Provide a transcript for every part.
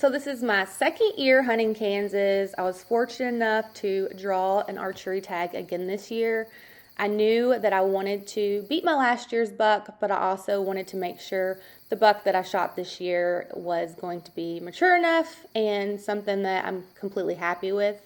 So this is my second year hunting Kansas. I was fortunate enough to draw an archery tag again this year. I knew that I wanted to beat my last year's buck, but I also wanted to make sure the buck that I shot this year was going to be mature enough and something that I'm completely happy with.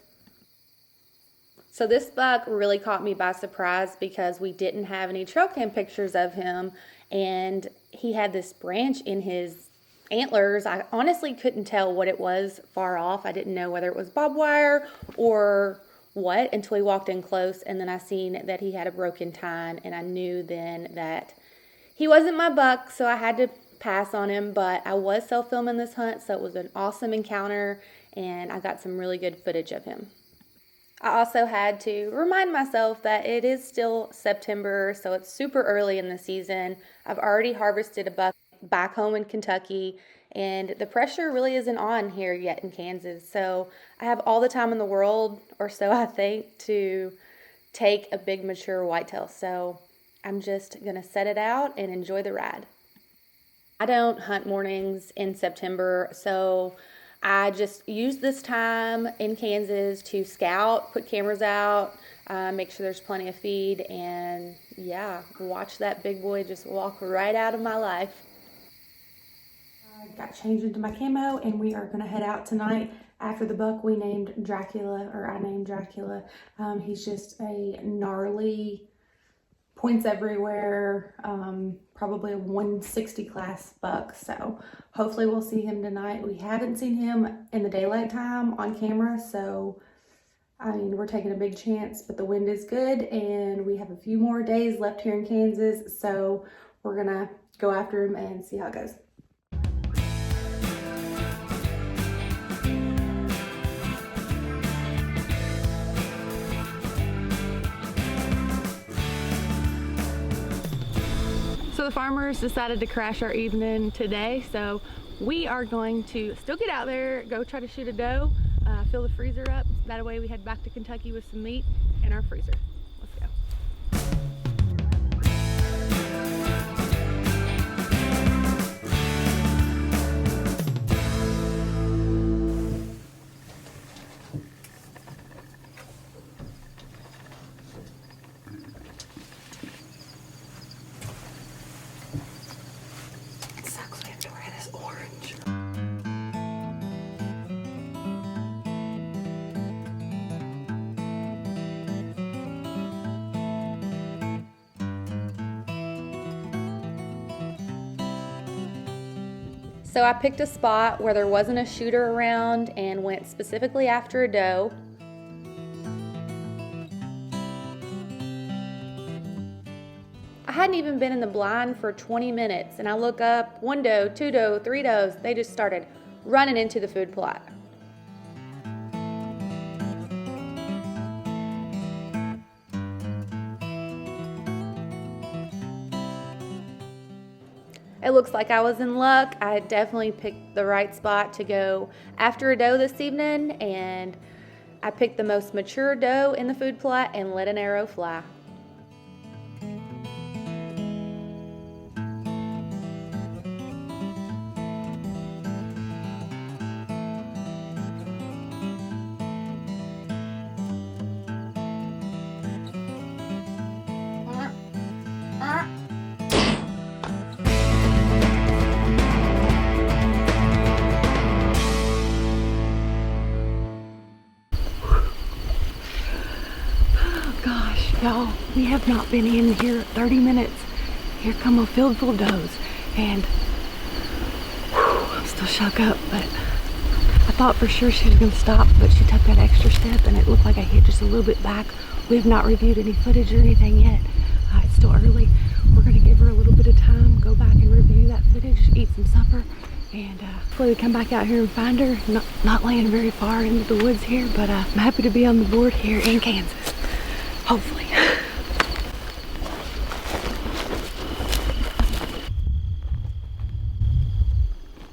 So this buck really caught me by surprise because we didn't have any trail cam pictures of him, and he had this branch in his antlers. I honestly couldn't tell what it was far off. I didn't know whether it was barbed wire or what until he walked in close, and then I seen that he had a broken tine, and I knew then that he wasn't my buck, so I had to pass on him. But I was self-filming this hunt, so it was an awesome encounter, and I got some really good footage of him. I also had to remind myself that it is still September, so it's super early in the season. I've already harvested a buck back home in Kentucky, and the pressure really isn't on here yet in Kansas. So I have all the time in the world, or so I think, to take a big mature whitetail. So I'm just going to set it out and enjoy the ride. I don't hunt mornings in September, so I just use this time in Kansas to scout, put cameras out, make sure there's plenty of feed, and yeah, watch that big boy just walk right out of my life. I got changed into my camo, and we are going to head out tonight after the buck we named Dracula, or I named Dracula. He's just a gnarly, points everywhere, probably a 160 class buck, so hopefully we'll see him tonight. We haven't seen him in the daylight time on camera, so I mean, we're taking a big chance, but the wind is good, and we have a few more days left here in Kansas, so we're gonna go after him and see how it goes. So the farmers decided to crash our evening today, so we are going to still get out there, go try to shoot a doe, fill the freezer up. That way we head back to Kentucky with some meat in our freezer. Let's go. So I picked a spot where there wasn't a shooter around and went specifically after a doe. I hadn't even been in the blind for 20 minutes, and I look up, 1 doe, 2 doe, 3 does. They just started running into the food plot. It looks like I was in luck. I definitely picked the right spot to go after a doe this evening, and I picked the most mature doe in the food plot and let an arrow fly. Y'all, we have not been in here 30 minutes. Here come a field full of does, and I'm still shook up, but I thought for sure she was gonna stop, but she took that extra step and it looked like I hit just a little bit back. We have not reviewed any footage or anything yet. It's still early. We're gonna give her a little bit of time, go back and review that footage, eat some supper, and hopefully we come back out here and find her. Not laying very far into the woods here, but I'm happy to be on the board here in Kansas. Hopefully.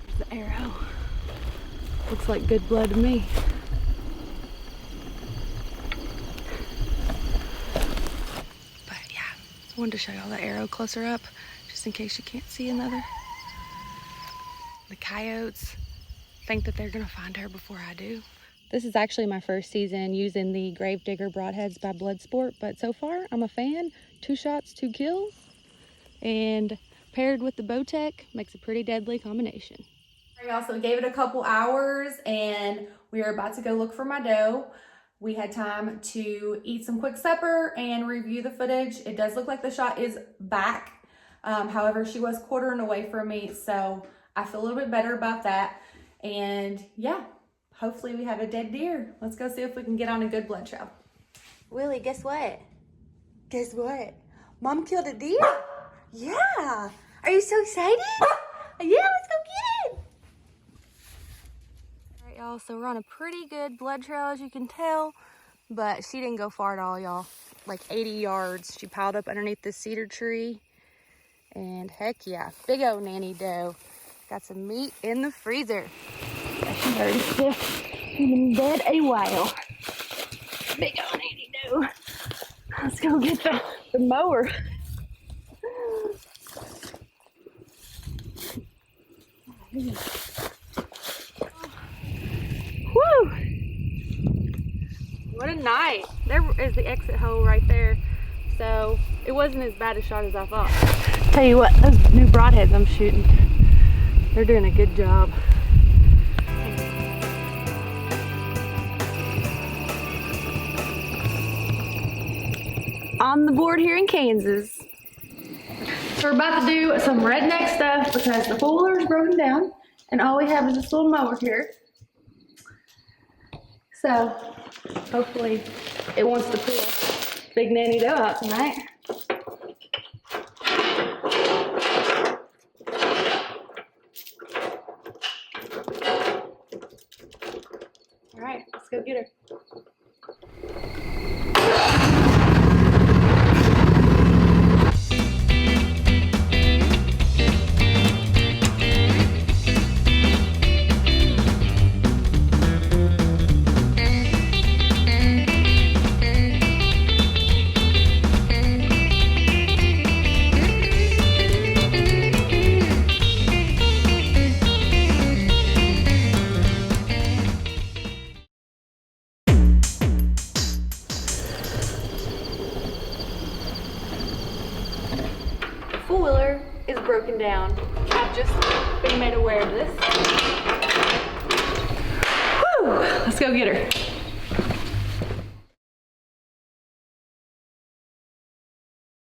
There's the arrow. Looks like good blood to me. But yeah, I wanted to show y'all the arrow closer up, just in case you can't see another. The coyotes think that they're gonna find her before I do. This is actually my first season using the Gravedigger broadheads by Bloodsport, but so far I'm a fan. 2 shots, 2 kills, and paired with the Bowtech makes a pretty deadly combination. I also gave it a couple hours and we are about to go look for my doe. We had time to eat some quick supper and review the footage. It does look like the shot is back. However, she was quartering away from me, so I feel a little bit better about that. And yeah, hopefully we have a dead deer. Let's go see if we can get on a good blood trail. Willie, guess what? Guess what? Mom killed a deer. Yeah. Are you so excited? Yeah, let's go get it. All right, y'all, so we're on a pretty good blood trail, as you can tell, but she didn't go far at all, y'all. Like 80 yards. She piled up underneath this cedar tree. And heck yeah, big old nanny doe. Got some meat in the freezer. She's already stiff. She's been dead a while. Big old nanny doe. Let's go get the mower. Woo! What a night. There is the exit hole right there. So it wasn't as bad a shot as I thought. Tell you what, those new broadheads I'm shooting, they're doing a good job. On the board here in Kansas. So we're about to do some redneck stuff because the four-wheeler is broken down and all we have is this little mower here. So hopefully it wants to pull big nanny doe out tonight. All right, let's go get her. Four-wheeler is broken down. I've just been made aware of this. Woo! Let's go get her.